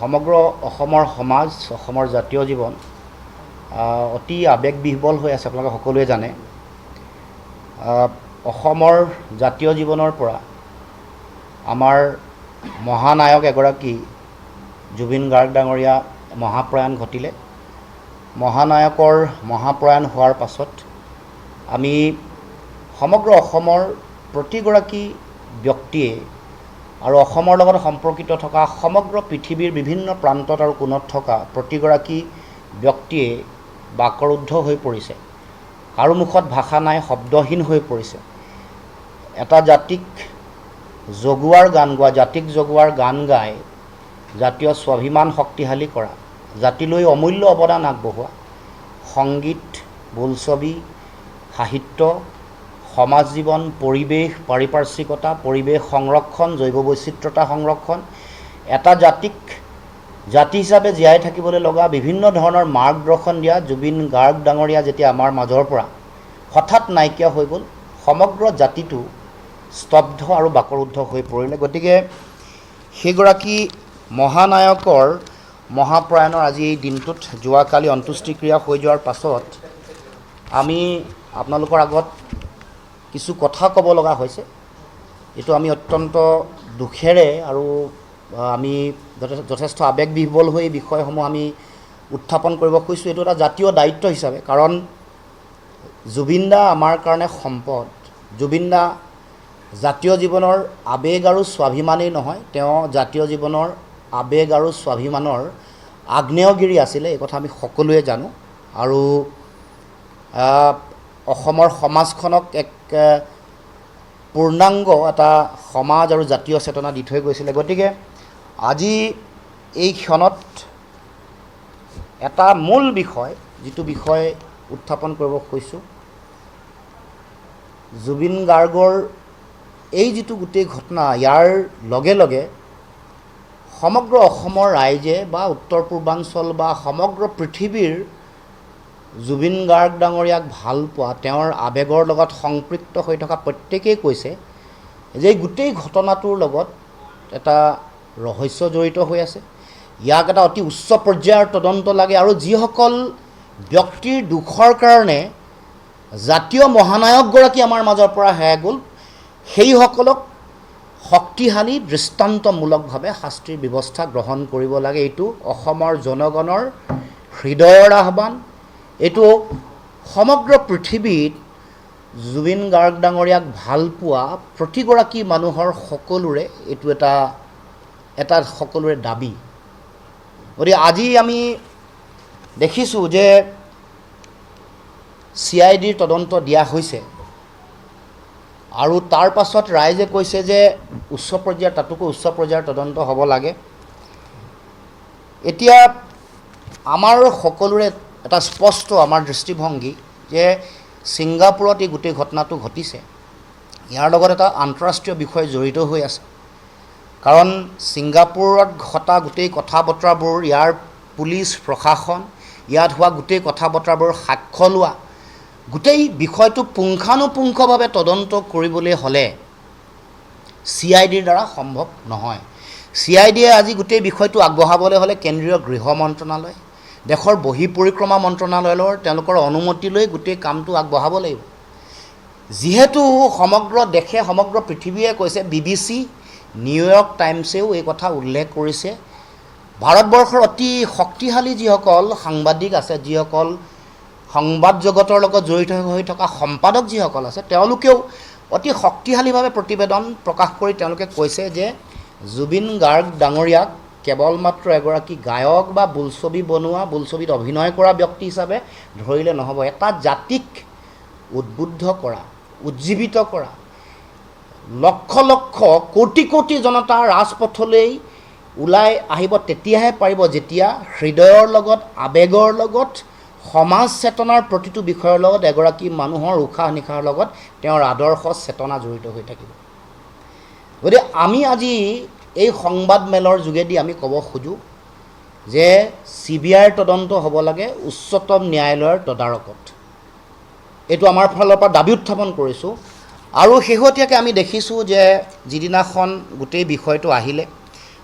সমগ্ৰ অসমৰ সমাজ অসমৰ জাতীয় জীৱন অতি আৱেগবিহ্বল হৈ আছে। আপোনালোকে সকলোৱে জানে অসমৰ জাতীয় জীৱনৰ পৰা আমাৰ মহানায়ক এগৰাকী জুবিন গাৰ্গ ডাঙৰীয়া মহাপ্ৰয়াণ ঘটিলে। মহানায়কৰ মহাপ্ৰয়াণ হোৱাৰ পাছত আমি সমগ্ৰ অসমৰ প্ৰতিগৰাকী ব্যক্তিয়ে আৰু অসমৰ লগত সম্পৰ্কিত থকা সমগ্ৰ পৃথিৱীৰ বিভিন্ন প্ৰান্তত আৰু কোণত থকা প্ৰতিগৰাকী ব্যক্তিয়ে বাকৰুদ্ধ হৈ পৰিছে। কাৰো মুখত ভাষা নাই, শব্দহীন হৈ পৰিছে। এটা জাতিক জগোৱাৰ গান গোৱা, জাতিক জগোৱাৰ গান গাই জাতীয় স্বাভিমান শক্তিশালী কৰা, জাতিলৈ অমূল্য অৱদান আগবঢ়োৱা সংগীত, বোলছবি, সাহিত্য, সমাজ জীৱন, পৰিৱেশ, পাৰিপাৰ্শ্বিকতা, পৰিৱেশ সংৰক্ষণ, জৈৱ বৈচিত্ৰতা সংৰক্ষণ, এটা জাতিক জাতি হিচাপে জীয়াই থাকিবলৈ লগা বিভিন্ন ধৰণৰ মাৰ্গদৰ্শন দিয়া জুবিন গাৰ্গ ডাঙৰীয়া যেতিয়া আমাৰ মাজৰ পৰা হঠাৎ নাইকিয়া হৈ গ'ল, সমগ্ৰ জাতিটো স্তব্ধ আৰু বাকৰুদ্ধ হৈ পৰিলে। গতিকে সেইগৰাকী মহানায়কৰ মহাপ্ৰয়াণৰ আজি এই দিনটোত যোৱাকালি অন্ত্যেষ্টিক্ৰিয়া হৈ যোৱাৰ পাছত আমি আপোনালোকৰ আগত কিছু কথা ক'ব লগা হৈছে। এইটো আমি অত্যন্ত দুখেৰে আৰু আমি যথেষ্ট আৱেগবিহ্বল হৈ এই বিষয়সমূহ আমি উত্থাপন কৰিব খুজিছোঁ। এইটো এটা জাতীয় দায়িত্ব হিচাপে, কাৰণ জুবিন দা আমাৰ কাৰণে সম্পদ। জুবিন দা জাতীয় জীৱনৰ আৱেগ আৰু স্বাভিমানেই নহয়, তেওঁ জাতীয় জীৱনৰ আৱেগ আৰু স্বাভিমানৰ আগ্নেয়গিৰি আছিলে, এই কথা আমি সকলোৱে জানো। আৰু অসমৰ সমাজখনক এক পূৰ্ণাংগ এটা সমাজ আৰু জাতীয় চেতনা দি থৈ গৈছিলে। গতিকে আজি এই ক্ষণত এটা মূল বিষয়, যিটো বিষয় উত্থাপন কৰিব খুজিছোঁ, জুবিন গাৰ্গৰ এই যিটো গোটেই ঘটনা, ইয়াৰ লগে লগে সমগ্ৰ অসমৰ ৰাইজে বা উত্তৰ পূৰ্বাঞ্চল বা সমগ্ৰ পৃথিৱীৰ জুবিন গাৰ্গ ডাঙৰীয়াক ভাল পোৱা, তেওঁৰ আৱেগৰ লগত সংপৃক্ত হৈ থকা প্ৰত্যেকেই কৈছে যে গোটেই ঘটনাটোৰ লগত এটা ৰহস্য জড়িত হৈ আছে। ইয়াক এটা অতি উচ্চ পৰ্যায়ৰ তদন্ত লাগে আৰু যিসকল ব্যক্তিৰ দুখৰ কাৰণে জাতীয় মহানায়কগৰাকী আমাৰ মাজৰ পৰা হেৰাই গ'ল, সেইসকলক শক্তিশালী দৃষ্টান্তমূলকভাৱে শাস্তিৰ ব্যৱস্থা গ্ৰহণ কৰিব লাগে। এইটো অসমৰ জনগণৰ হৃদয়ৰ আহ্বান। এইটো সমগ্ৰ পৃথিৱীত জুবিন গাৰ্গ ডাঙৰীয়াক ভাল পোৱা প্ৰতিগৰাকী মানুহৰ সকলোৰে এইটো এটা সকলোৰে দাবী। গতিকে আজি আমি দেখিছোঁ যে CIDৰ তদন্ত দিয়া হৈছে আৰু তাৰ পাছত ৰাইজে কৈছে যে উচ্চ পৰ্যায়ৰ, তাতোকৈ উচ্চ পৰ্যায়ৰ তদন্ত হ'ব লাগে। এতিয়া আমাৰ সকলোৰে এটা স্পষ্ট আমাৰ দৃষ্টিভংগী যে ছিংগাপুৰত এই গোটেই ঘটনাটো ঘটিছে, ইয়াৰ লগত এটা আন্তঃৰাষ্ট্ৰীয় বিষয় জড়িত হৈ আছে। কাৰণ ছিংগাপুৰত ঘটা গোটেই কথা বতৰাবোৰ, ইয়াৰ পুলিচ প্ৰশাসন, ইয়াত হোৱা গোটেই কথা বতৰাবোৰ সাক্ষ্য লোৱা, গোটেই বিষয়টো পুংখানুপুংখভাৱে তদন্ত কৰিবলৈ হ'লে CIDৰ দ্বাৰা সম্ভৱ নহয়। CIDয়ে আজি গোটেই বিষয়টো আগবঢ়াবলৈ হ'লে কেন্দ্ৰীয় গৃহ মন্ত্ৰণালয়, দেশৰ বহি পৰিক্ৰমা মন্ত্ৰণালয়ৰ তেওঁলোকৰ অনুমতি লৈ গোটেই কামটো আগবঢ়াব লাগিব। যিহেতু সমগ্ৰ দেশে, সমগ্ৰ পৃথিৱীয়ে কৈছে, BBC, নিউয়ৰ্ক টাইমছেও এই কথা উল্লেখ কৰিছে, ভাৰতবৰ্ষৰ অতি শক্তিশালী যিসকল সাংবাদিক আছে, যিসকল সংবাদ জগতৰ লগত জড়িত হৈ থকা সম্পাদক যিসকল আছে, তেওঁলোকেও অতি শক্তিশালীভাৱে প্ৰতিবেদন প্ৰকাশ কৰি তেওঁলোকে কৈছে যে জুবিন গাৰ্গ ডাঙৰীয়াক কেৱল মাত্ৰ এগৰাকী গায়ক বা বোলছবি বনোৱা, বোলছবিত অভিনয় কৰা ব্যক্তি হিচাপে ধৰিলে নহ'ব। এটা জাতিক উদ্বুদ্ধ কৰা, উজ্জীৱিত কৰা, লক্ষ লক্ষ কোটি কোটি জনতা ৰাজপথলৈ ওলাই আহিব তেতিয়াহে পাৰিব যেতিয়া হৃদয়ৰ লগত, আৱেগৰ লগত, সমাজ চেতনাৰ প্ৰতিটো বিষয়ৰ লগত এগৰাকী মানুহৰ উশাহ নিশাহৰ লগত তেওঁৰ আদৰ্শ চেতনা জড়িত হৈ থাকিব। গতিকে আমি আজি এই সংবাদমেলৰ যোগেদি আমি ক'ব খোজোঁ যে CBIৰ তদন্ত হ'ব লাগে উচ্চতম ন্যায়ালয়ৰ তদাৰকত। এইটো আমাৰ ফালৰ পৰা দাবী উত্থাপন কৰিছোঁ। আৰু শেহতীয়াকৈ আমি দেখিছোঁ যে যিদিনাখন গোটেই বিষয়টো আহিলে,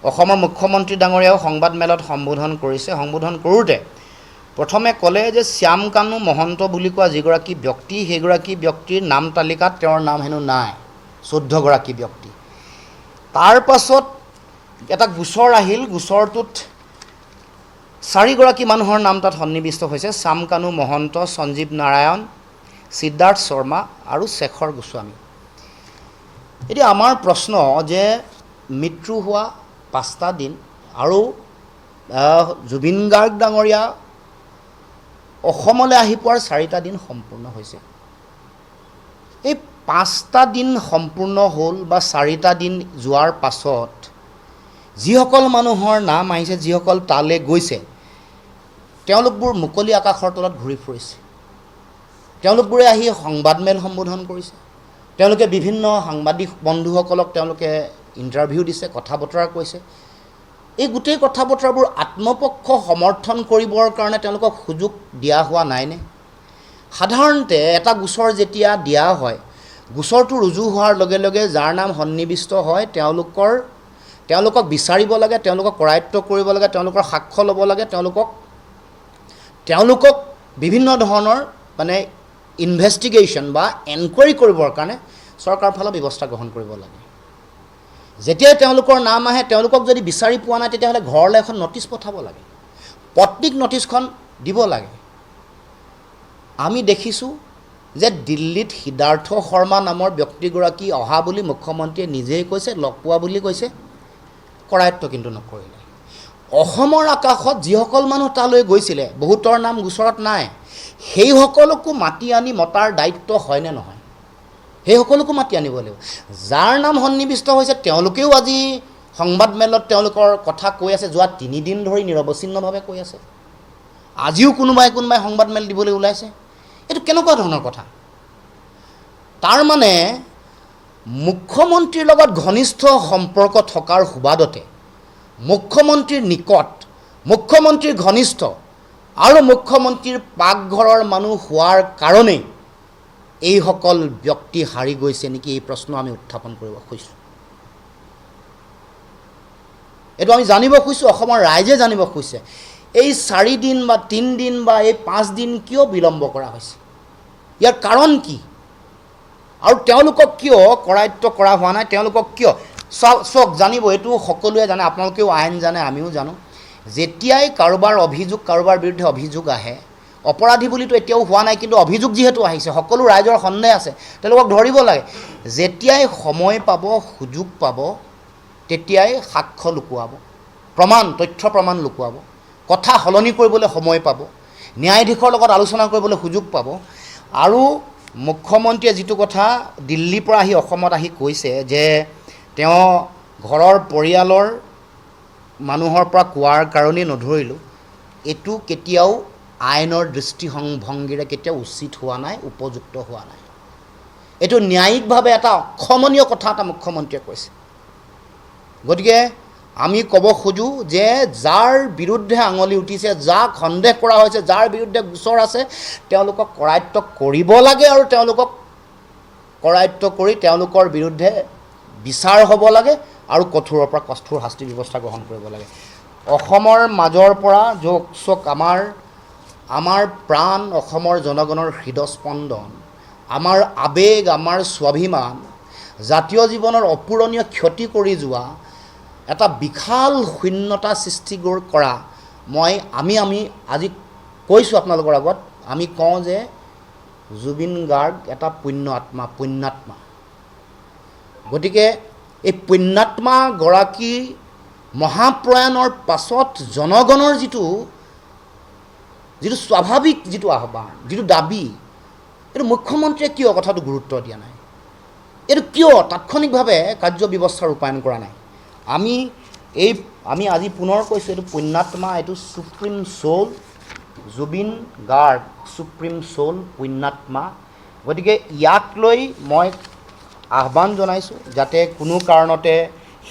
অসমৰ মুখ্যমন্ত্ৰী ডাঙৰীয়াও সংবাদমেলত সম্বোধন কৰিছে। সম্বোধন কৰোঁতে প্ৰথমে ক'লে যে শ্যামকানু মহন্ত বুলি কোৱা যিগৰাকী ব্যক্তি, সেইগৰাকী ব্যক্তিৰ নাম তালিকাত তেওঁৰ নাম হেনো নাই, 14গৰাকী ব্যক্তি। তাৰ পাছত এটা গোচৰ আহিল, গোচৰটোত 4গৰাকী মানুহৰ নাম তাত সন্নিৱিষ্ট হৈছে, শ্যামকানু মহন্ত, সঞ্জীৱ নাৰায়ণ, সিদ্ধাৰ্থ শৰ্মা আৰু শেখৰ গোস্বামী। এতিয়া আমাৰ প্ৰশ্ন যে মৃত্যু হোৱা 5টা দিন আৰু জুবিন গাৰ্গ ডাঙৰীয়া অসমলৈ আহি পোৱাৰ 4টা দিন সম্পূৰ্ণ হৈছে। এই 5টা দিন সম্পূৰ্ণ হ'ল বা 4টা দিন যোৱাৰ পাছত যিসকল মানুহৰ নাম আহিছে, যিসকল তালৈ গৈছে, তেওঁলোকবোৰ মুকলি আকাশৰ তলত ঘূৰি ফুৰিছে। তেওঁলোকবোৰে আহি সংবাদমেল সম্বোধন কৰিছে, তেওঁলোকে বিভিন্ন সাংবাদিক বন্ধুসকলক তেওঁলোকে ইণ্টাৰভিউ দিছে, কথা বতৰা কৈছে। এই গোটেই কথা বতৰাবোৰ আত্মপক্ষ সমৰ্থন কৰিবৰ কাৰণে তেওঁলোকক সুযোগ দিয়া হোৱা নাইনে? সাধাৰণতে এটা গোচৰ যেতিয়া দিয়া হয়, গোচৰটো ৰুজু হোৱাৰ লগে লগে যাৰ নাম সন্নিৱিষ্ট হয় তেওঁলোকক বিচাৰিব লাগে, তেওঁলোকক কৰায়ত্ব কৰিব লাগে, তেওঁলোকৰ সাক্ষ্য ল'ব লাগে, তেওঁলোকক বিভিন্ন ধৰণৰ মানে ইনভেষ্টিগেশ্যন বা এনকুৱাৰী কৰিবৰ কাৰণে চৰকাৰৰ ফালৰ ব্যৱস্থা গ্ৰহণ কৰিব লাগে। যেতিয়াই তেওঁলোকৰ নাম আহে, তেওঁলোকক যদি বিচাৰি পোৱা নাই, তেতিয়াহ'লে ঘৰলৈ এখন নটিচ পঠাব লাগে, পত্ৰিক নটিচখন দিব লাগে। আমি দেখিছোঁ যে দিল্লীত সিদ্ধাৰ্থ শৰ্মা নামৰ ব্যক্তিগৰাকী অহা বুলি মুখ্যমন্ত্ৰীয়ে নিজেই কৈছে, লগ পোৱা বুলি কৈছে, কৰায়ত্ব কিন্তু নকৰিলে। অসমৰ আকাশত যিসকল মানুহ তালৈ গৈছিলে, বহুতৰ নাম গোচৰত নাই, সেইসকলকো মাতি আনি মতাৰ দায়িত্ব হয়নে নহয়? সেইসকলকো মাতি আনিব লাগিব। যাৰ নাম সন্নিৱিষ্ট হৈছে তেওঁলোকেও আজি সংবাদমেলত তেওঁলোকৰ কথা কৈ আছে, যোৱা 3 দিন ধৰি নিৰৱচ্ছিন্নভাৱে কৈ আছে। আজিও কোনোবাই সংবাদমেল দিবলৈ ওলাইছে। এইটো কেনেকুৱা ধৰণৰ কথা? তাৰমানে মুখ্যমন্ত্ৰীৰ লগত ঘনিষ্ঠ সম্পৰ্ক থকাৰ সুবাদতে, মুখ্যমন্ত্ৰীৰ নিকট, মুখ্যমন্ত্ৰীৰ ঘনিষ্ঠ আৰু মুখ্যমন্ত্ৰীৰ পাকঘৰৰ মানুহ হোৱাৰ কাৰণেই এইসকল ব্যক্তি হাৰি গৈছে নেকি, এই প্ৰশ্ন আমি উত্থাপন কৰিব খুজিছোঁ। এইটো আমি জানিব খুজিছোঁ, অসমৰ ৰাইজে জানিব খুজিছে। এই 4 দিন বা 3 দিন বা এই 5 দিন কিয় বিলম্ব কৰা হৈছে? ইয়াৰ কাৰণ কি? আৰু তেওঁলোকক কিয় কৰায়ত্ব কৰা হোৱা নাই? তেওঁলোকক কিয় চাওক, জানিব, এইটো সকলোৱে জানে, আপোনালোকেও আইন জানে, আমিও জানো। যেতিয়াই কাৰোবাৰ বিৰুদ্ধে অভিযোগ আহে, অপৰাধী বুলিতো এতিয়াও হোৱা নাই, কিন্তু অভিযোগ যিহেতু আহিছে, সকলো ৰাইজৰ সন্দেহ আছে, তেওঁলোকক ধৰিব লাগে। যেতিয়াই সময় পাব, সুযোগ পাব, তেতিয়াই সাক্ষ্য লুকুৱাব, তথ্য প্ৰমাণ লুকুৱাব, কথা সলনি কৰিবলৈ সময় পাব, ন্যায়াধীশৰ লগত আলোচনা কৰিবলৈ সুযোগ পাব। আৰু মুখ্যমন্ত্ৰীয়ে যিটো কথা দিল্লীৰ পৰা আহি অসমত আহি কৈছে যে তেওঁ ঘৰৰ পৰিয়ালৰ মানুহৰ পৰা কোৱাৰ কাৰণেই নধৰিলোঁ, এইটো কেতিয়াও আইনৰ দৃষ্টিভংগীৰে কেতিয়াও উচিত হোৱা নাই, উপযুক্ত হোৱা নাই। এইটো ন্যায়িকভাৱে এটা অক্ষমনীয় কথা এটা মুখ্যমন্ত্ৰীয়ে কৈছে। গতিকে আমি ক'ব খোজোঁ যে যাৰ বিৰুদ্ধে আঙুলি উঠিছে, যাক সন্দেহ কৰা হৈছে, যাৰ বিৰুদ্ধে গোচৰ আছে, তেওঁলোকক কৰায়ত্ব কৰিব লাগে আৰু তেওঁলোকক কৰায়ত্ব কৰি তেওঁলোকৰ বিৰুদ্ধে বিচাৰ হ'ব লাগে আৰু কঠোৰৰ পৰা কঠোৰ শাস্তি ব্যৱস্থা গ্ৰহণ কৰিব লাগে। অসমৰ মাজৰ পৰা চক আমাৰ প্ৰাণ, অসমৰ জনগণৰ হৃদস্পন্দন, আমাৰ আৱেগ, আমাৰ স্বাভিমান, জাতীয় জীৱনৰ অপূৰণীয় ক্ষতি কৰি যোৱা এটা বিশাল শূন্যতা সৃষ্টি কৰা আমি আজি কৈছোঁ আপোনালোকৰ আগত, আমি কওঁ যে জুবিন গাৰ্গ এটা পুণ্যাত্মা। গতিকে এই পুণ্যাত্মাগৰাকী মহাপ্ৰয়াণৰ পাছত জনগণৰ যিটো স্বাভাৱিক যিটো আহ্বান, যিটো দাবী, এইটো মুখ্যমন্ত্ৰীয়ে কিয় কথাটো গুৰুত্ব দিয়া নাই? এইটো কিয় তাৎক্ষণিকভাৱে কাৰ্য ব্যৱস্থা ৰূপায়ণ কৰা নাই? আমি আজি পুনৰ কৈছোঁ, এইটো পুণ্যাত্মা, এইটো সুপ্ৰিম চ'ল, জুবিন গাৰ্গ সুপ্ৰিম চ'ল, পুণ্যাত্মা। গতিকে ইয়াক লৈ মই আহ্বান জনাইছোঁ যাতে কোনো কাৰণতে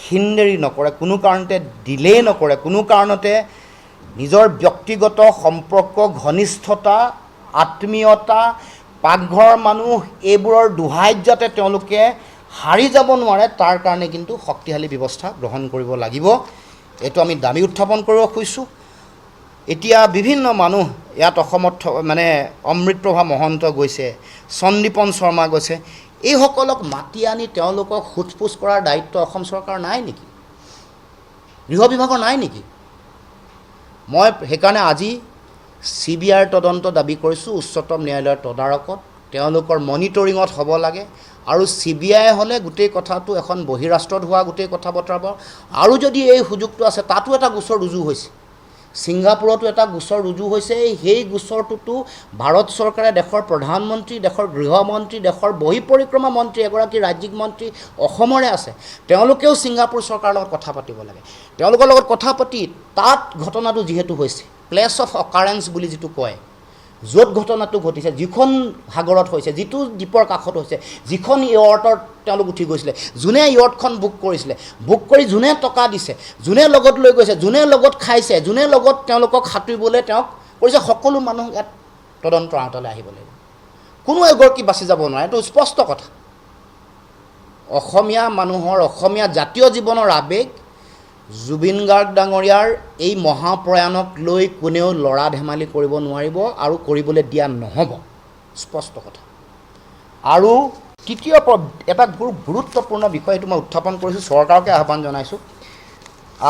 হিনদেৰি নকৰে, কোনো কাৰণতে ডিলে নকৰে, কোনো কাৰণতে নিজৰ ব্যক্তিগত সম্পৰ্ক, ঘনিষ্ঠতা, আত্মীয়তা, পাকঘৰৰ মানুহ, এইবোৰৰ দোহাইত যাতে তেওঁলোকে হাৰি যাব নোৱাৰে, তাৰ কাৰণে কিন্তু শক্তিশালী ব্যৱস্থা গ্ৰহণ কৰিব লাগিব। এইটো আমি দাবী উত্থাপন কৰিব খুজিছোঁ। এতিয়া বিভিন্ন মানুহ ইয়াত অসমত মানে অমৃতপ্ৰভা মহন্ত গৈছে, সন্দীপন শৰ্মা গৈছে, এইসকলক মাতি আনি তেওঁলোকক সোধপোছ কৰাৰ দায়িত্ব অসম চৰকাৰ নাই নেকি? গৃহ বিভাগৰ নাই নেকি? মই সেইকাৰণে আজি CBIৰ তদন্ত দাবী কৰিছোঁ উচ্চতম ন্যায়ালয়ৰ তদাৰকত, তেওঁলোকৰ মনিটৰিঙত হ'ব লাগে। আৰু CBI হ'লে গোটেই কথাটো এখন বহিৰাষ্ট্ৰত হোৱা গোটেই কথা বতৰাব। আৰু যদি এই সুযোগটো আছে, তাতো এটা গোচৰ ৰুজু হৈছে, ছিংগাপুৰতো এটা গোচৰ ৰুজু হৈছে। সেই গোচৰটোতো ভাৰত চৰকাৰে দেশৰ প্ৰধানমন্ত্ৰী, দেশৰ গৃহমন্ত্ৰী, দেশৰ বহিঃপৰিক্ৰমা মন্ত্ৰী এগৰাকী ৰাজ্যিক মন্ত্ৰী অসমৰে আছে, তেওঁলোকেও ছিংগাপুৰ চৰকাৰৰ লগত কথা পাতিব লাগে। তেওঁলোকৰ লগত কথা পাতি তাত ঘটনাটো যিহেতু হৈছে, প্লেচ অফ অকাৰেঞ্চ বুলি যিটো কয়, য'ত ঘটনাটো ঘটিছে, যিখন সাগৰত হৈছে, যিটো দ্বীপৰ কাষত হৈছে, যিখন য়ৰ্টত তেওঁলোক উঠি গৈছিলে, যোনে য়ৰ্টখন বুক কৰিছিলে, বুক কৰি যোনে টকা দিছে, যোনে লগত লৈ গৈছে, যোনে লগত খাইছে, যোনে লগত তেওঁলোকক সাঁতুৰিবলৈ তেওঁক কৰিছে, সকলো মানুহ ইয়াত তদন্তৰ আওতালৈ আহিব লাগিব। কোনো এগৰাকী বাচি যাব নোৱাৰে, এইটো স্পষ্ট কথা। অসমীয়া মানুহৰ, অসমীয়া জাতীয় জীৱনৰ আৱেগ জুবিন গাৰ্গ ডাঙৰীয়াৰ এই মহাপ্ৰয়াণক লৈ কোনেও লৰা ধেমালি কৰিব নোৱাৰিব আৰু কৰিবলৈ দিয়া নহ'ব, স্পষ্ট কথা। আৰু তৃতীয় এটা গুৰুত্বপূৰ্ণ বিষয়, এইটো মই উত্থাপন কৰিছোঁ, চৰকাৰকে আহ্বান জনাইছোঁ।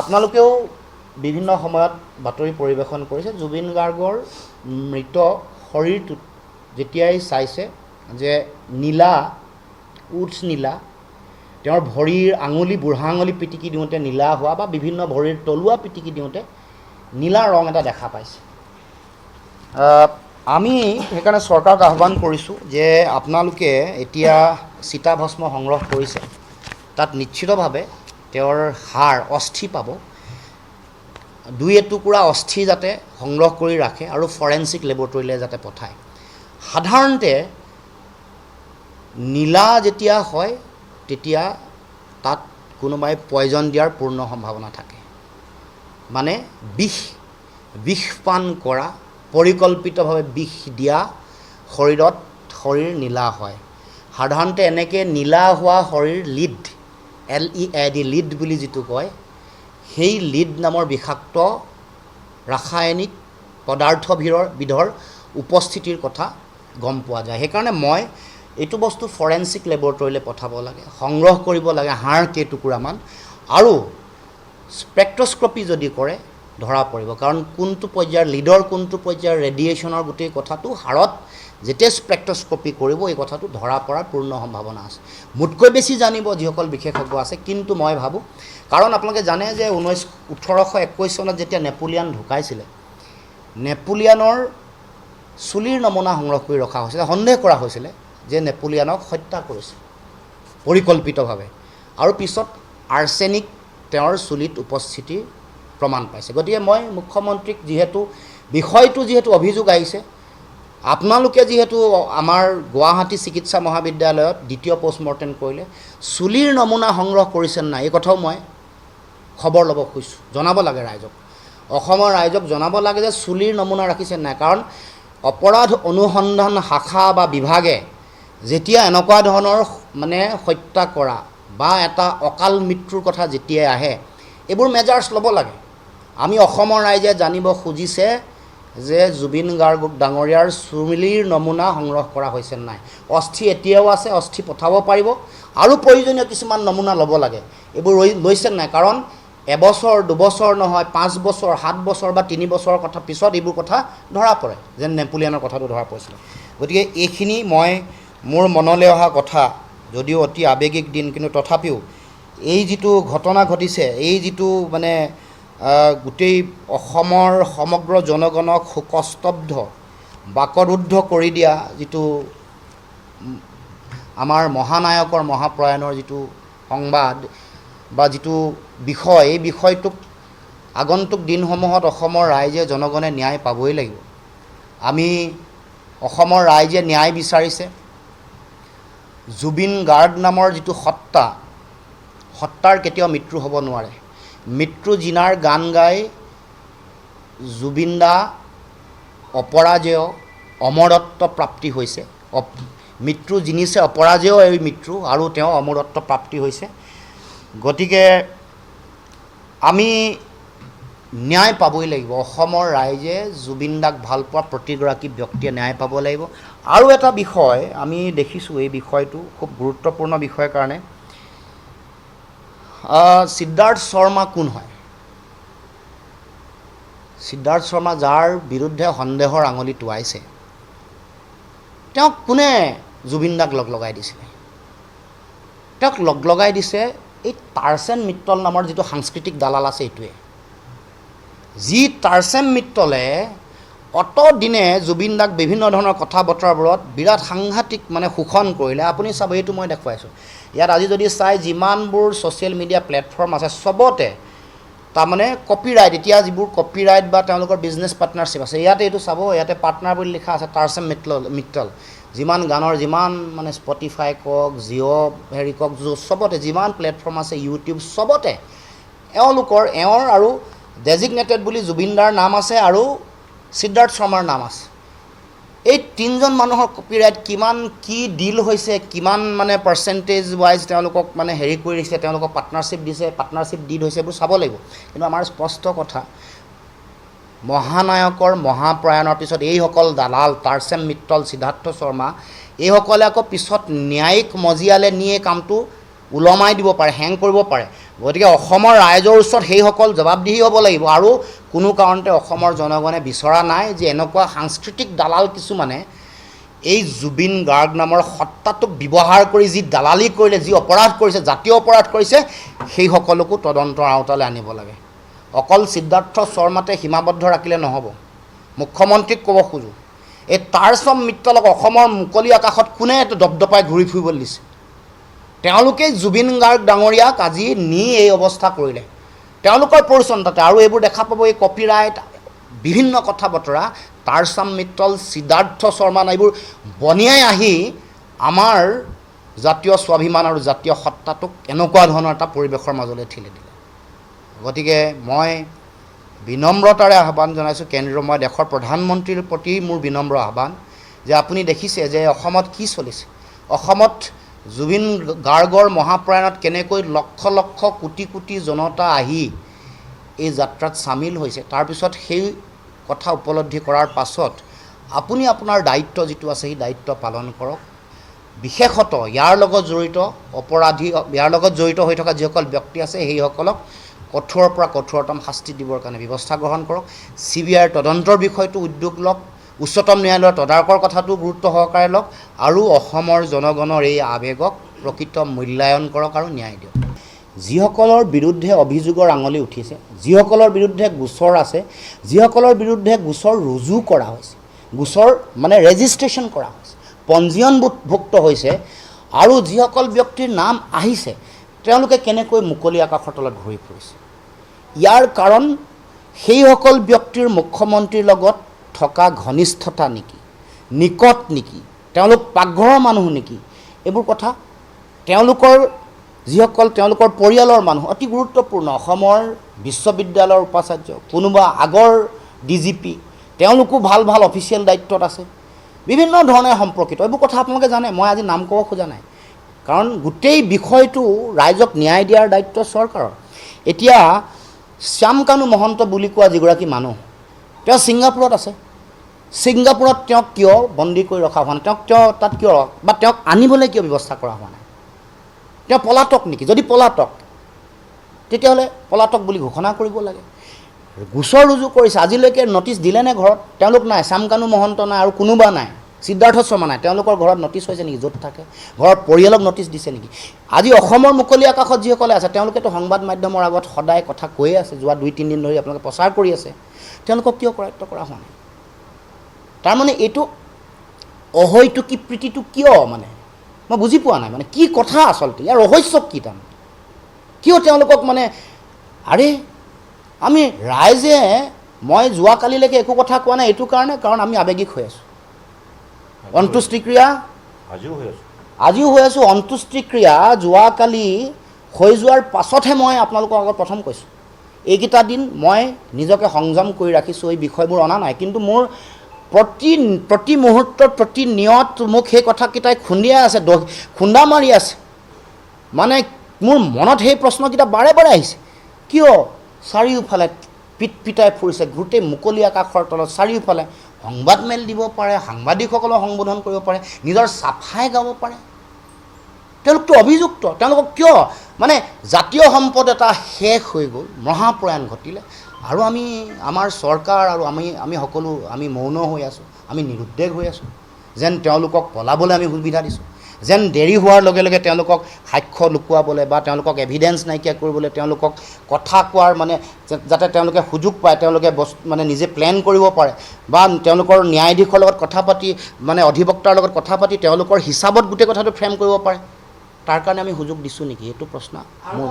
আপোনালোকেও বিভিন্ন সময়ত বাতৰি পৰিৱেশন কৰিছে, জুবিন গাৰ্গৰ মৃত শৰীৰটোত যেতিয়াই চাইছে যে নীলা, উঠ নীলা, তেওঁৰ ভৰিৰ আঙুলি, বুঢ়া আঙুলি পিটিকি দিওঁতে নীলা হোৱা, বা বিভিন্ন ভৰিৰ তলুৱা পিটিকি দিওঁতে নীলা ৰং এটা দেখা পাইছে। আমি সেইকাৰণে চৰকাৰক আহ্বান কৰিছোঁ যে আপোনালোকে এতিয়া চিতাভস্ম সংগ্ৰহ কৰিছে, তাত নিশ্চিতভাৱে তেওঁৰ হাড়, অস্থি পাব। দুই এটুকুৰা অস্থি যাতে সংগ্ৰহ কৰি ৰাখে আৰু ফৰেনচিক লেবৰেটৰীলৈ যাতে পঠায়। সাধাৰণতে নীলা যেতিয়া হয় তেতিয়া তাত কোনোবাই পয়জন দিয়াৰ পূৰ্ণ সম্ভাৱনা থাকে, মানে বিষ পান কৰা, পৰিকল্পিতভাৱে বিষ দিয়া শৰীৰ নীলা হয়। সাধাৰণতে এনেকৈ নীলা হোৱা শৰীৰ লিড, LEAD, লিড বুলি যিটো কয়, সেই লিড নামৰ বিষাক্ত ৰাসায়নিক পদাৰ্থবিধৰ উপস্থিতিৰ কথা গম পোৱা যায়। সেইকাৰণে মই এইটো বস্তু ফৰেনচিক লেবৰেটৰীলৈ পঠাব লাগে, সংগ্ৰহ কৰিব লাগে হাড় কেইটুকুৰামান, আৰু স্পেক্ট্ৰস্কপি যদি কৰে ধৰা পৰিব। কাৰণ কোনটো পৰ্যায়ৰ লিডৰ, কোনটো পৰ্যায়ৰ ৰেডিয়েশ্যনৰ গোটেই কথাটো হাড়ত যেতিয়া স্পেক্ট্ৰস্কপি কৰিব এই কথাটো ধৰা পৰাৰ পূৰ্ণ সম্ভাৱনা আছে। মোতকৈ বেছি জানিব যিসকল বিশেষজ্ঞ আছে, কিন্তু মই ভাবোঁ, কাৰণ আপোনালোকে জানে যে 1821 চনত যেতিয়া নেপোলিয়ান ঢুকাইছিলে, নেপোলিয়ানৰ চুলিৰ নমুনা সংগ্ৰহ কৰি ৰখা হৈছিলে। সন্দেহ কৰা হৈছিলে যে নেপোলিয়ানক হত্যা কৰিছে পৰিকল্পিতভাৱে, আৰু পিছত আৰ্ছেনিক তেওঁৰ চুলিত উপস্থিতিৰ প্ৰমাণ পাইছে। গতিকে মই মুখ্যমন্ত্ৰীক বিষয়টো যিহেতু অভিযোগ আহিছে, আপোনালোকে যিহেতু আমাৰ গুৱাহাটী চিকিৎসা মহাবিদ্যালয়ত দ্বিতীয় পষ্টমৰ্টেম কৰিলে, চুলিৰ নমুনা সংগ্ৰহ কৰিছে নাই এই কথাও মই খবৰ ল'ব খুজিছোঁ, জনাব লাগে ৰাইজক, অসমৰ ৰাইজক জনাব লাগে যে চুলিৰ নমুনা ৰাখিছে নাই। কাৰণ অপৰাধ অনুসন্ধান শাখা বা বিভাগে যেতিয়া এনেকুৱা ধৰণৰ মানে হত্যা কৰা বা এটা অকাল মৃত্যুৰ কথা যেতিয়াই আহে, এইবোৰ মেজাৰ্ছ ল'ব লাগে। আমি অসমৰ ৰাইজে জানিব খুজিছে যে জুবিন গাৰ্গ ডাঙৰীয়াৰ চুলিৰ নমুনা সংগ্ৰহ কৰা হৈছে নাই। অস্থি এতিয়াও আছে, অস্থি পঠাব পাৰিব, আৰু প্ৰয়োজনীয় কিছুমান নমুনা ল'ব লাগে। এইবোৰ লৈছে নাই, কাৰণ এবছৰ, দুবছৰ নহয়, 5 বছৰ, 7 বছৰ বা 3 বছৰৰ কথা পিছত এইবোৰ কথা ধৰা পৰে, যেন নেপোলিয়ানৰ কথাটো ধৰা পৰিছিলে। গতিকে এইখিনি মোৰ মনলৈ অহা কথা, যদিও অতি আৱেগিক দিন, কিন্তু তথাপিও এই যিটো ঘটনা ঘটিছে, এই যিটো মানে গোটেই অসমৰ সমগ্ৰ জনগণক শোকস্তব্ধ, বাকৰুদ্ধ কৰি দিয়া যিটো আমাৰ মহানায়কৰ মহাপ্ৰয়াণৰ যিটো সংবাদ বা যিটো বিষয়, এই বিষয়টোক আগন্তুক দিনসমূহত অসমৰ ৰাইজে, জনগণে ন্যায় পাবই লাগিব। আমি অসমৰ ৰাইজে ন্যায় বিচাৰিছে। জুবিন গাৰ্গ নামৰ যিটো সত্তাৰ কেতিয়াও মৃত্যু হ'ব নোৱাৰে। মৃত্যু জিনাৰ গান গাই জুবিন দা অপৰাজেয়, অমৰত্ব প্ৰাপ্তি হৈছে। মৃত্যু জিনিছে অপৰাজেয় এই মৃত্যু, আৰু তেওঁ অমৰত্ব প্ৰাপ্তি হৈছে। গতিকে আমি ন্যায় পাবই লাগিব। অসমৰ ৰাইজে জুবিন দাক ভাল পোৱা প্ৰতিগৰাকী ব্যক্তিয়ে ন্যায় পাব লাগিব। আৰু এটা বিষয় আমি দেখিছোঁ, এই বিষয়টো খুব গুৰুত্বপূৰ্ণ বিষয়ৰ কাৰণে, সিদ্ধাৰ্থ শৰ্মা কোন হয়? সিদ্ধাৰ্থ শৰ্মা যাৰ বিৰুদ্ধে সন্দেহৰ আঙুলি টোৱাইছে, তেওঁক কোনে জুবিন দাক লগাই দিছিলে? তেওঁক লগাই দিছে এই তাৰচেন মিত্তল নামৰ যিটো সাংস্কৃতিক দালাল আছে, এইটোৱে। যি তাৰচেন মিত্তলে অতদিনে জুবিন দাক বিভিন্ন ধৰণৰ কথা বতৰাবোৰত বিৰাট সাংঘাতিক শোষণ কৰিলে। আপুনি চাব, এইটো মই দেখুৱাইছোঁ। ইয়াত আজি যদি চাই, যিমানবোৰ ছ'চিয়েল মিডিয়া প্লেটফৰ্ম আছে চবতে তাৰমানে কপিৰাইট, এতিয়া যিবোৰ কপিৰাইট বা তেওঁলোকৰ বিজনেছ পাৰ্টনাৰশ্বিপ আছে, ইয়াতে এইটো চাব, ইয়াতে পাৰ্টনাৰ বুলি লিখা আছে তাৰচেন মিত্তল। যিমান গানৰ, যিমান স্পটিফাই কওক, জিঅ' কওক, চবতে যিমান প্লেটফৰ্ম আছে, ইউটিউব, চবতে এওঁৰ আৰু ডেজিগনেটেড বুলি জুবিন দাৰ নাম আছে আৰু সিদ্ধাৰ্থ শৰ্মাৰ নাম আছে। এই তিনিজন মানুহৰ কপিৰাইট কিমান, কি ডিল হৈছে, কিমান পাৰ্চেণ্টেজ ৱাইজ তেওঁলোকক কৰিছে, তেওঁলোকক পাৰ্টনাৰশ্বিপ দিছে, পাৰ্টনাৰশ্বিপ ডিড হৈছে, এইবোৰ চাব লাগিব। কিন্তু আমাৰ স্পষ্ট কথা, মহানায়কৰ মহাপ্ৰয়াণৰ পিছত এইসকল দালাল, তাৰচেন মিত্তল, সিদ্ধাৰ্থ শৰ্মা, এইসকলে আকৌ পিছত ন্যায়িক মজিয়ালৈ নিয়ে কামটো ওলমাই দিব পাৰে, হেং কৰিব পাৰে। গতিকে অসমৰ ৰাইজৰ ওচৰত সেইসকল জবাবদিহি হ'ব লাগিব। আৰু কোনো কাৰণতে অসমৰ জনগণে বিচৰা নাই যে এনেকুৱা সাংস্কৃতিক দালাল কিছুমানে এই জুবিন গাৰ্গ নামৰ সত্তাটোক ব্যৱহাৰ কৰি যি দালালি কৰিলে, যি অপৰাধ কৰিছে, জাতীয় অপৰাধ কৰিছে, সেইসকলকো তদন্তৰ আওতালৈ আনিব লাগে। অকল সিদ্ধাৰ্থ শৰ্মাতে সীমাবদ্ধ ৰাখিলে নহ'ব। মুখ্যমন্ত্ৰীক ক'ব খোজোঁ, এই তাৰচেন মিত্তলক অসমৰ মুকলি আকাশত কোনে দপদপাই ঘূৰি ফুৰিবলৈ দিছে? তেওঁলোকেই জুবিন গাৰ্গ ডাঙৰীয়াক আজি নি এই অৱস্থা কৰিলে, তেওঁলোকৰ পৰিচ্ছন্নতাতে। আৰু এইবোৰ দেখা পাব, এই কপিৰাইট, বিভিন্ন কথা বতৰা, তাৰচেন মিত্তল, সিদ্ধাৰ্থ শৰ্মা, এইবোৰ বনিয়াই আহি আমাৰ জাতীয় স্বাভিমান আৰু জাতীয় সত্তাটোক এনেকুৱা ধৰণৰ এটা পৰিৱেশৰ মাজলৈ ঠেলি দিলে। গতিকে মই বিনম্ৰতাৰে আহ্বান জনাইছোঁ মই দেশৰ প্ৰধানমন্ত্ৰীৰ প্ৰতি মোৰ বিনম্ৰ আহ্বান যে আপুনি দেখিছে যে অসমত কি চলিছে। অসমত জুবিন গাৰ্গৰ মহাপ্ৰয়াণত কেনেকৈ লক্ষ লক্ষ কোটি কোটি জনতা আহি এই যাত্ৰাত চামিল হৈছে। তাৰপিছত সেই কথা উপলব্ধি কৰাৰ পাছত আপুনি আপোনাৰ দায়িত্ব যিটো আছে, সেই দায়িত্ব পালন কৰক। বিশেষত ইয়াৰ লগত জড়িত অপৰাধী, ইয়াৰ লগত জড়িত হৈ থকা যিসকল ব্যক্তি আছে, সেইসকলক কঠোৰৰ পৰা কঠোৰতম শাস্তি দিবৰ কাৰণে ব্যৱস্থা গ্ৰহণ কৰক। CBIৰ তদন্তৰ বিষয়টো উদ্যোগ লওক, উচ্চতম ন্যায়ালয়ৰ তদাৰকৰ কথাটো গুৰুত্ব সহকাৰে লওক, আৰু অসমৰ জনগণৰ এই আৱেগক প্ৰকৃত মূল্যায়ন কৰক আৰু ন্যায় দিয়ক। যিসকলৰ বিৰুদ্ধে অভিযোগৰ আঙুলি উঠিছে, যিসকলৰ বিৰুদ্ধে গোচৰ আছে, যিসকলৰ বিৰুদ্ধে গোচৰ ৰুজু কৰা হৈছে, গোচৰ ৰেজিষ্ট্ৰেশ্যন কৰা হৈছে, পঞ্জীয়নভুক্ত হৈছে, আৰু যিসকল ব্যক্তিৰ নাম আহিছে, তেওঁলোকে কেনেকৈ মুকলি আকাশৰ তলত ঘূৰি ফুৰিছে। ইয়াৰ কাৰণ সেইসকল ব্যক্তিৰ মুখ্যমন্ত্ৰীৰ লগত থকা ঘনিষ্ঠতা নেকি, নিকট নেকি, তেওঁলোক পাকঘৰৰ মানুহ নেকি, এইবোৰ কথা তেওঁলোকৰ পৰিয়ালৰ মানুহ অতি গুৰুত্বপূৰ্ণ। অসমৰ বিশ্ববিদ্যালয়ৰ উপাচাৰ্য, কোনোবা আগৰ DGP, তেওঁলোকো ভাল ভাল অফিচিয়েল দায়িত্বত আছে, বিভিন্ন ধৰণে সম্পৰ্কিত। এইবোৰ কথা আপোনালোকে জানে, মই আজি নাম ক'ব খোজা নাই, কাৰণ গোটেই বিষয়টো ৰাইজক ন্যায় দিয়াৰ দায়িত্ব চৰকাৰৰ। এতিয়া শ্যামকানু মহন্ত বুলি কোৱা যিগৰাকী মানুহ, তেওঁ ছিংগাপুৰত আছে। ছিংগাপুৰত তেওঁক কিয় বন্দী কৰি ৰখা হোৱা নাই? তেওঁ তাত কিয়, বা তেওঁক আনিবলৈ কিয় ব্যৱস্থা কৰা হোৱা নাই? তেওঁ পলাতক নেকি? যদি পলাতক, তেতিয়াহ'লে পলাতক বুলি ঘোষণা কৰিব লাগে। গোচৰ ৰুজু কৰিছে, আজিলৈকে নটিচ দিলেনে ঘৰত? তেওঁলোক নাই, শ্যামকানু মহন্ত নাই, আৰু কোনোবা নাই, সিদ্ধাৰ্থ শৰ্মা নাই। তেওঁলোকৰ ঘৰত নটিচ হৈছে নেকি? য'ত থাকে ঘৰৰ পৰিয়ালক নটিচ দিছে নেকি? আজি অসমৰ মুকলি আকাশত যিসকলে আছে, তেওঁলোকেতো সংবাদ মাধ্যমৰ আগত সদায় কথা কৈয়ে আছে, যোৱা 2-3 দিন ধৰি আপোনালোকে প্ৰচাৰ কৰি আছে। তেওঁলোকক কিয় কৰায়ত্ব কৰা হোৱা নাই? তাৰমানে এইটো অহৈতুকী প্ৰীতিটো কিয়? মই বুজি পোৱা নাই, কি কথা আচলতে, ইয়াৰ ৰহস্য কি? তাৰমানে কিয় তেওঁলোকক আৰে আমি ৰাইজে, মই যোৱাকালিলৈকে একো কথা কোৱা নাই এইটো কাৰণে, কাৰণ আমি আৱেগিক হৈ আছোঁ। অন্ত্যেষ্টিক্ৰিয়া আজিও হৈ আছোঁ। অন্ত্যেষ্টিক্ৰিয়া যোৱাকালি হৈ যোৱাৰ পাছতহে মই আপোনালোকৰ আগত প্ৰথম কৈছোঁ। এইকেইটা দিন মই নিজকে সংযম কৰি ৰাখিছোঁ, এই বিষয়বোৰ অনা নাই। কিন্তু মোৰ প্ৰতি মুহূৰ্তত, প্ৰতি নিয়ত মোক সেই কথাকেইটাই খুন্দিয়াই আছে, খুন্দা মাৰি আছে। মোৰ মনত সেই প্ৰশ্নকেইটা বাৰে বাৰে আহিছে, কিয় চাৰিওফালে পিটাই ফুৰিছে গোটেই মুকলি আকাশৰ তলত চাৰিওফালে সংবাদ মেল দিব পাৰে, সাংবাদিকসকলক সম্বোধন কৰিব পাৰে, নিজৰ চাফাই গাব পাৰে। তেওঁলোকতো অভিযুক্ত। তেওঁলোকক কিয় মানে জাতীয় সম্পদ এটা শেষ হৈ গ'ল, মহাপ্ৰয়াণ ঘটিলে, আৰু আমাৰ চৰকাৰ আৰু আমি সকলো আমি মৌন হৈ আছোঁ, আমি নিৰুদ্দেশ হৈ আছোঁ, যেন তেওঁলোকক পলাবলৈ আমি সুবিধা দিছোঁ, যেন দেৰি হোৱাৰ লগে লগে তেওঁলোকক সাক্ষ্য লুকুৱাবলৈ বা তেওঁলোকক এভিডেঞ্চ নাইকিয়া কৰিবলৈ, তেওঁলোকক কথা কোৱাৰ মানে যাতে তেওঁলোকে সুযোগ পায়, তেওঁলোকে মানে নিজে প্লেন কৰিব পাৰে বা তেওঁলোকৰ ন্যায়াধীশৰ লগত কথা পাতি মানে অধিবক্তাৰ লগত কথা পাতি তেওঁলোকৰ হিচাপত গোটেই কথাটো ফ্ৰেম কৰিব পাৰে, তাৰ কাৰণে আমি সুযোগ দিছোঁ নেকি? এইটো প্ৰশ্ন মোৰ।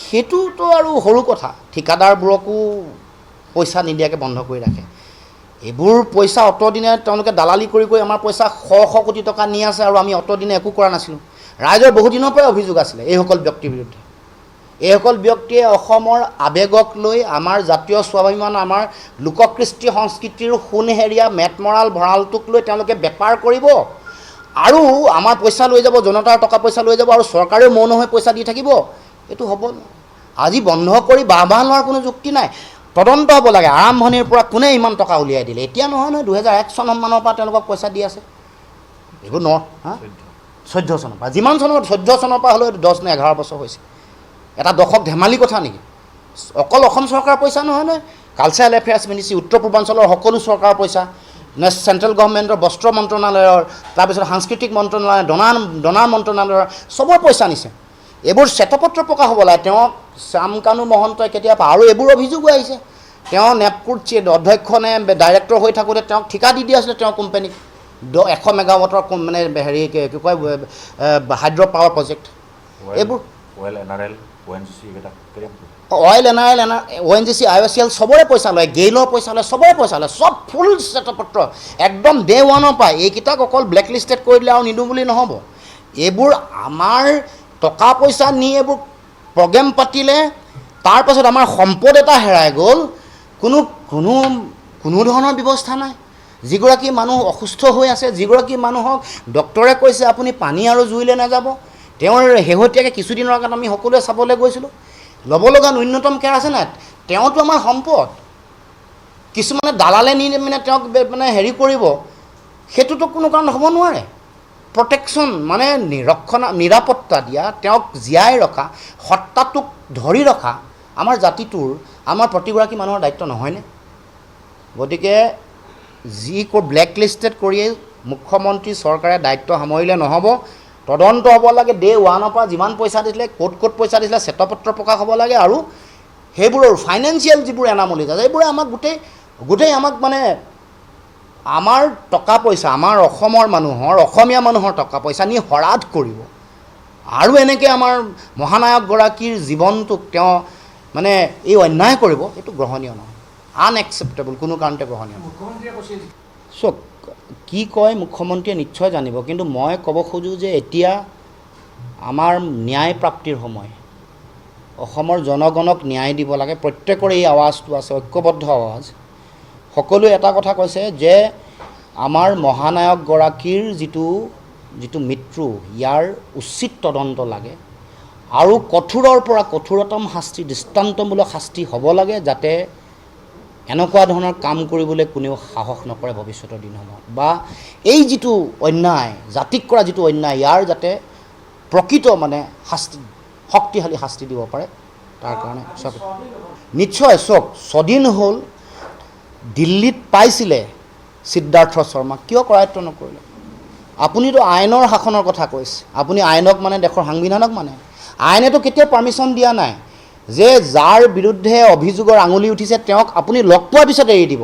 সেইটোতো আৰু সৰু কথা। ঠিকাদাৰবোৰকো পইচা নিদিয়াকৈ বন্ধ কৰি ৰাখে। এইবোৰ পইচা অতদিনে তেওঁলোকে দালালি কৰি আমাৰ পইচা শ কোটি টকা নি আছে, আৰু আমি অতদিনে একো কৰা নাছিলোঁ। ৰাইজৰ বহুদিনৰ পৰাই অভিযোগ আছিলে এইসকল ব্যক্তিৰ বিৰুদ্ধে। এইসকল ব্যক্তিয়ে অসমৰ আৱেগক লৈ, আমাৰ জাতীয় স্বাভিমান, আমাৰ লোককৃষ্টি সংস্কৃতিৰ সোণহেৰীয়া মেটমৰাল ভঁৰালটোক লৈ তেওঁলোকে বেপাৰ কৰিব, আৰু আমাৰ পইচা লৈ যাব, জনতাৰ টকা পইচা লৈ যাব, আৰু চৰকাৰেও মৌন হৈ পইচা দি থাকিব। এইটো হ'ব ন? আজি বন্ধ কৰি বাহ লোৱাৰ কোনো যুক্তি নাই। তদন্ত হ'ব লাগে, আৰম্ভণিৰ পৰা কোনে ইমান টকা উলিয়াই দিলে। এতিয়া নহয় 2001 চনমানৰ পৰা তেওঁলোকক পইচা দি আছে। এইবোৰ 14 চনৰ পৰা, যিমান চনৰ 14 চনৰ পৰা হ'লেও 10 নে 11 বছৰ হৈছে। এটা দশক ধেমালি কথা নেকি? অকল অসম চৰকাৰৰ পইচা নহয় নহয়, কালচাৰেল এফেয়াৰ্ছ মিনিষ্ট্ৰী, উত্তৰ পূৰ্বাঞ্চলৰ সকলো চৰকাৰৰ পইচা, চেণ্ট্ৰেল গভৰ্ণমেণ্টৰ বস্ত্ৰ মন্ত্ৰণালয়ৰ, তাৰপিছত সাংস্কৃতিক মন্ত্ৰণালয়, ডনাৰ মন্ত্ৰণালয়ৰ, চবৰ পইচা নিছে। এইবোৰ শ্বেতপত্ৰ প্ৰকাশ হ'ব লাগে। তেওঁ শ্যামকানু মহন্তই কেতিয়াবা, আৰু এইবোৰ অভিযোগো আহিছে, তেওঁ নেপকুৰ অধ্যক্ষ নে ডাইৰেক্টৰ হৈ থাকোঁতে তেওঁক ঠিকা দি দিয়া আছিলে, তেওঁ কোম্পানীক 100 মেগাৱাটৰ মানে হেৰি কি কয় হাইড্ৰ' পাৱাৰ প্ৰজেক্ট। এইবোৰ অইল NRL, ONGC, IOCL চবৰে পইচা লয়, গেইলৰ পইচা লয়, চবৰে পইচা লয়, চব ফুল শ্বেতপত্ৰ একদম ডে ওৱানৰ পায়। এইকেইটাক অকল ব্লেক লিষ্টেড কৰি দিলে আৰু নিদিওঁ বুলি নহ'ব। এইবোৰ আমাৰ টকা পইচা নি এইবোৰ প্ৰগ্ৰেম পাতিলে, তাৰপাছত আমাৰ সম্পদ এটা হেৰাই গ'ল, কোনো ধৰণৰ ব্যৱস্থা নাই। যিগৰাকী মানুহ অসুস্থ হৈ আছে, যিগৰাকী মানুহক ডক্টৰে কৈছে আপুনি পানী আৰু জুইলৈ নাযাব, তেওঁৰ শেহতীয়াকৈ কিছুদিনৰ আগত আমি সকলোৱে চাবলৈ গৈছিলোঁ, ল'ব লগা ন্যূনতম কেয়াৰ আছে নাই? তেওঁতো আমাৰ সম্পদ। কিছুমানে দালালে নি মানে তেওঁক মানে হেৰি কৰিব, সেইটোতো কোনো কাৰণ হ'ব নোৱাৰে। প্ৰটেকশ্যন মানে নিৰাপত্তা দিয়া, তেওঁক জীয়াই ৰখা, সত্তাটোক ধৰি ৰখা আমাৰ জাতিটোৰ, আমাৰ প্ৰতিগৰাকী মানুহৰ দায়িত্ব নহয়নে? গতিকে ব্লেক লিষ্টেড কৰিয়েই মুখ্যমন্ত্ৰী চৰকাৰে দায়িত্ব সামৰিলে নহ'ব। তদন্ত হ'ব লাগে, ডে ওৱানৰ পৰা যিমান পইচা দিছিলে, ক'ত পইচা দিছিলে, শ্বেতপত্ৰ প্ৰকাশ হ'ব লাগে, আৰু সেইবোৰৰ ফাইনেন্সিয়েল যিবোৰ এনামলিজ আছে এইবোৰে আমাক গোটেই আমাক মানে আমাৰ টকা পইচা, আমাৰ অসমৰ মানুহৰ, অসমীয়া মানুহৰ টকা পইচা নি হৰাধ কৰিব, আৰু এনেকৈ আমাৰ মহানায়কগৰাকীৰ জীৱনটোক তেওঁ মানে এই অন্যায় কৰিব, এইটো গ্ৰহণীয় নহয়, আনএকচেপ্টেবল, কোনো কাৰণতে গ্ৰহণীয় নহয়। চক কি কয় মুখ্যমন্ত্ৰীয়ে নিশ্চয় জানিব, কিন্তু মই ক'ব খোজোঁ যে এতিয়া আমাৰ ন্যায় প্ৰাপ্তিৰ সময়। অসমৰ জনগণক ন্যায় দিব লাগে। প্ৰত্যেকৰে এই আৱাজটো আছে, ঐক্যবদ্ধ আৱাজ। সকলোৱে এটা কথা কৈছে যে আমাৰ মহানায়কগৰাকীৰ যিটো মৃত্যু, ইয়াৰ উচিত তদন্ত লাগে, আৰু কঠোৰৰ পৰা কঠোৰতম শাস্তি, দৃষ্টান্তমূলক শাস্তি হ'ব লাগে, যাতে এনেকুৱা ধৰণৰ কাম কৰিবলৈ কোনেও সাহস নকৰে ভৱিষ্যতৰ দিনসমূহত, বা এই যিটো অন্যায়, জাতিক কৰা যিটো অন্যায়, ইয়াৰ যাতে প্ৰকৃত মানে শক্তিশালী শাস্তি দিব পাৰে, তাৰ কাৰণে নিশ্চয় চক 6 দিন হ'ল দিল্লীত পাইছিলে সিদ্ধাৰ্থ শৰ্মা, কিয় কৰায়ত্ব নকৰিলে? আপুনিতো আইনৰ শাসনৰ কথা কৈছে, আপুনি আইনক মানে দেশৰ সাংবিধানক মানে, আইনেতো কেতিয়াও পাৰ্মিশ্যন দিয়া নাই যে যাৰ বিৰুদ্ধে অভিযোগৰ আঙুলি উঠিছে তেওঁক আপুনি লগ পোৱাৰ পিছত এৰি দিব।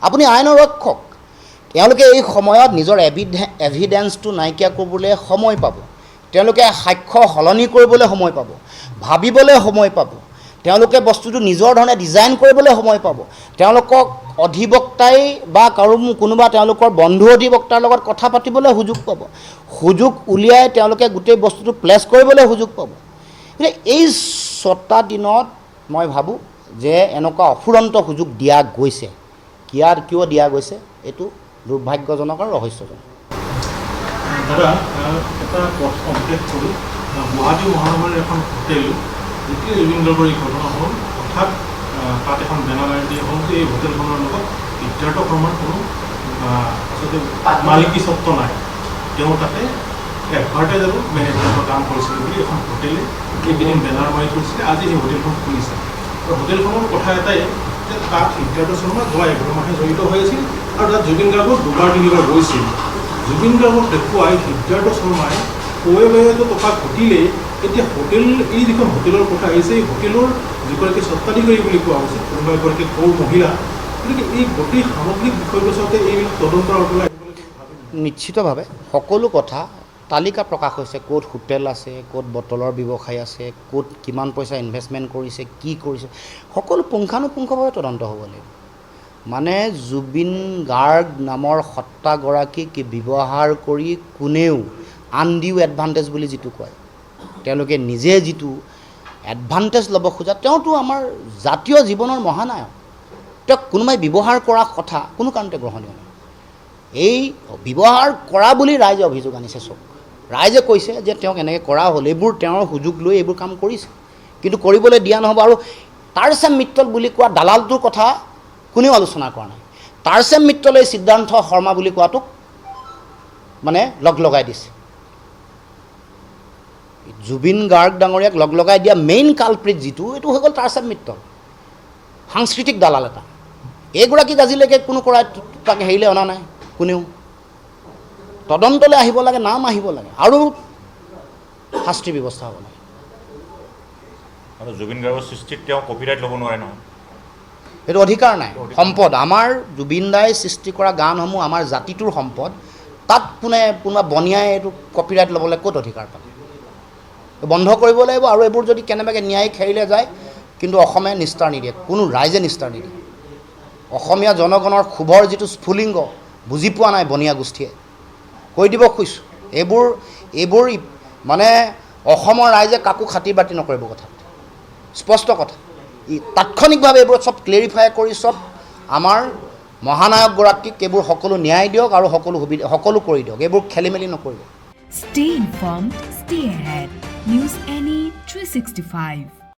আপুনি আইনৰ ৰক্ষক। তেওঁলোকে এই সময়ত নিজৰ এভিডেন্সটো নাইকিয়া কৰিবলৈ সময় পাব, তেওঁলোকে সাক্ষ্য সলনি কৰিবলৈ সময় পাব, ভাবিবলৈ সময় পাব, তেওঁলোকে বস্তুটো নিজৰ ধৰণে ডিজাইন কৰিবলৈ সময় পাব, তেওঁলোকক অধিবক্তাই বা কোনোবা তেওঁলোকৰ বন্ধু অধিবক্তাৰ লগত কথা পাতিবলৈ সুযোগ পাব, সুযোগ উলিয়াই তেওঁলোকে গোটেই বস্তুটো প্লেচ কৰিবলৈ সুযোগ পাব। গতিকে এই 6টা দিনত মই ভাবোঁ যে এনেকুৱা অফুৰন্ত সুযোগ দিয়া গৈছে। কিয় দিয়া গৈছে এইটো দুৰ্ভাগ্যজনক আৰু ৰহস্যজনক। দাদা এটা পথ কমপ্লেক্স কৰি গুৱাহাটী মহানগৰীৰ এখন হোটেল যেতিয়া জুবিন গাৰ্গৰ এই ঘটনা হ'ল হঠাৎ তাত এখন বেনাৰ মাৰি দিয়া হ'ল যে এই হোটেলখনৰ লগত সিদ্ধাৰ্থ শৰ্মাৰ কোনো আচলতে মালিকী স্বত্ব নাই, তেওঁ তাতে এডভাৰ্টাইজ আৰু মেনেজমেণ্টৰ কাম কৰিছিল বুলি এখন হোটেলে এইকেইদিন বেনাৰ মাৰি থৈছিলে। আজি সেই হোটেলখন খুলিছে আৰু হোটেলখনৰ কথা এটাই যে তাত সিদ্ধাৰ্থ শৰ্মা যোৱা 11 মাহে জড়িত হৈ আছিল আৰু তাত জুবিন গাৰ্গক 2-3বাৰ গৈছিল। জুবিন গাৰ্গক দেখুৱাই সিদ্ধাৰ্থ শৰ্মাই কোৱেতো টকা ঘটিলেই এতিয়া হোটেল এই যিখন হোটেলৰ কথা আহিছে এই হোটেলৰ যিগৰাকী স্বত্বাধিকাৰী বুলি কোৱা হৈছে কোনোবা এগৰাকী কৌৰ মহিলা, গতিকে এই গোটেই সামগ্ৰিক বিষয়বস্তুতে এইবিলাক তদন্তৰ অটলা নিশ্চিতভাৱে সকলো কথা তালিকা প্ৰকাশ হৈছে, ক'ত হোটেল আছে, ক'ত বটলৰ ব্যৱসায় আছে, ক'ত কিমান পইচা ইনভেষ্টমেণ্ট কৰিছে, কি কৰিছে, সকলো পুংখানুপুংখভাৱে তদন্ত হ'ব লাগিব। মানে জুবিন গাৰ্গ নামৰ সত্তাগৰাকীক ব্যৱহাৰ কৰি কোনেও আনডিউ এডভান্টেজ বুলি যিটো কয়, তেওঁলোকে নিজে যিটো এডভান্টেজ ল'ব খোজা, তেওঁতো আমাৰ জাতীয় জীৱনৰ মহানায়ক, তেওঁক কোনোবাই ব্যৱহাৰ কৰা কথা কোনো কাৰণতে গ্ৰহণীয় নহয়। এই ব্যৱহাৰ কৰা বুলি ৰাইজে অভিযোগ আনিছে, চব ৰাইজে কৈছে যে তেওঁক এনেকৈ কৰা হ'ল, এইবোৰ তেওঁৰ সুযোগ লৈ এইবোৰ কাম কৰিছে, কিন্তু কৰিবলৈ দিয়া নহ'ব। আৰু টাৰচেম মিত্তল বুলি কোৱা দালালটোৰ কথা কোনেও আলোচনা কৰা নাই। টাৰচেম মিত্তলে সিদ্ধাৰ্থ শৰ্মা বুলি কোৱাটোক মানে লগাই দিছে। জুবিন গাৰ্গ ডাঙৰীয়াক লগাই দিয়া মেইন কালপ্ৰিট যিটো, এইটো হৈ গ'ল টাৰচেম মিত্তল, সাংস্কৃতিক দালাল এটা। এইগৰাকীক আজিলৈকে কোনো কৰাই তাকে হেৰিলৈ অনা নাই, কোনেও তদন্তলৈ আহিব লাগে, নাম আহিব লাগে আৰু শাস্তিৰ ব্যৱস্থা হ'ব লাগে। আৰু জুবিন গাৰ্গৰ সৃষ্টিত তেওঁ কপিৰাইট ল'ব নোৱাৰে নহয়, এইটো অধিকাৰ নাই। সম্পদ আমাৰ জুবিন দাই সৃষ্টি কৰা গানসমূহ আমাৰ জাতিটোৰ সম্পদ, তাত কোনোবা বনিয়াই এইটো কপিৰাইট ল'বলৈ ক'ত অধিকাৰ পালে? বন্ধ কৰিব লাগিব। আৰু এইবোৰ যদি কেনেবাকৈ ন্যায়িক হেৰিলৈ যায়, কিন্তু অসমে নিস্তাৰ নিদিয়ে, কোনো ৰাইজে নিস্তাৰ নিদিয়ে। অসমীয়া জনগণৰ ক্ষোভৰ যিটো স্ফুলিংগ বুজি পোৱা নাই বনিয়া গোষ্ঠীয়ে, কৈ দিব খুজিছোঁ, এইবোৰ মানে অসমৰ ৰাইজে কাকো খাতি বাতি নকৰিব, কথা স্পষ্ট কথা। তাৎক্ষণিকভাৱে এইবোৰ চব ক্লেৰিফাই কৰি চব আমাৰ মহানায়কগৰাকীক এইবোৰ সকলো ন্যায় দিয়ক আৰু সকলো কৰি দিয়ক, এইবোৰ খেলি মেলি নকৰিব। Stay informed, stay ahead. News NE 365.